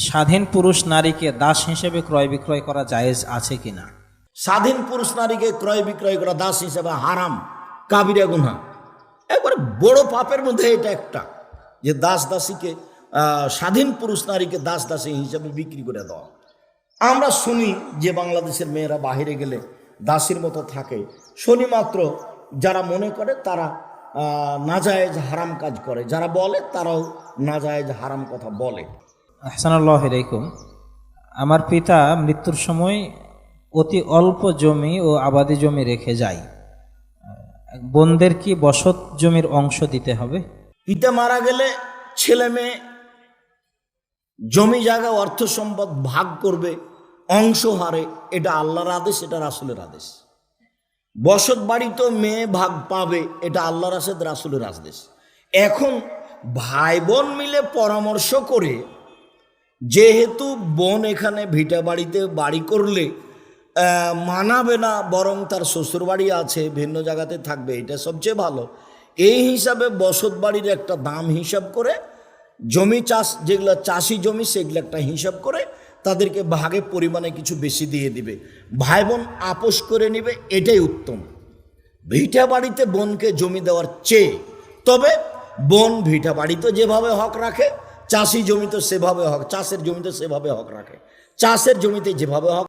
স্বাধীন পুরুষ নারীকে দাস হিসেবে ক্রয় বিক্রয় করা জায়েজ আছে কিনা? স্বাধীন পুরুষ নারীকে ক্রয় বিক্রয় করা দাস হিসেবে হারাম, কাবিরা গুনাহ, একবারে বড় পাপের মধ্যে এটা একটা, যে দাস দাসীকে স্বাধীন পুরুষ নারীকে দাস দাসী হিসেবে বিক্রি করে দেওয়া। আমরা শুনি যে বাংলাদেশের মেয়েরা বাহিরে গেলে দাসীর মতো থাকে, শুনি মাত্র। যারা মনে করে তারা নাজায়েজ হারাম কাজ করে, যারা বলে তারাও নাজায়েজ হারাম কথা বলে। আহসানুল্লাহ আলাইকুম। আমার পিতা মৃত্যুর সময় অতি অল্প জমি ও আবাদি জমি রেখে যায়। বোনদের কি বসত জমির অংশ দিতে হবে? পিতা মারা গেলে ছেলে মেয়ে জমি জায়গা অর্থ সম্পদ ভাগ করবে অংশ হারে, এটা আল্লাহর আদেশ, এটা রাসূলের আদেশ। বসত বাড়ি তো মেয়ে ভাগ পাবে, এটা আল্লাহর আদেশ, রাসূলের আদেশ। এখন ভাই বোন মিলে পরামর্শ করে, যেহেতু বোন এখানে ভিটা বাড়িতে বাড়ি করলে মানাবে না, বরং তার শ্বশুর বাড়ি আছে, ভিন্ন জায়গাতে থাকবে, এটা সবচেয়ে ভালো। এই হিসাবে বসত বাড়ির একটা দাম হিসাব করে, জমি চাষ যেগুলো চাষি জমি সেগুলো একটা হিসাব করে তাদেরকে ভাগে পরিমাণে কিছু বেশি দিয়ে দিবে, ভাই বোন আপোষ করে নিবে, এটাই উত্তম ভিটা বাড়িতে বোনকে জমি দেওয়ার চেয়ে। তবে বোন ভিটা বাড়িতে যেভাবে হক রাখে, চাষি জমিতে সেভাবে হক, চাষের জমিতে সেভাবে হক রাখে, চাষের জমিতে যেভাবে হক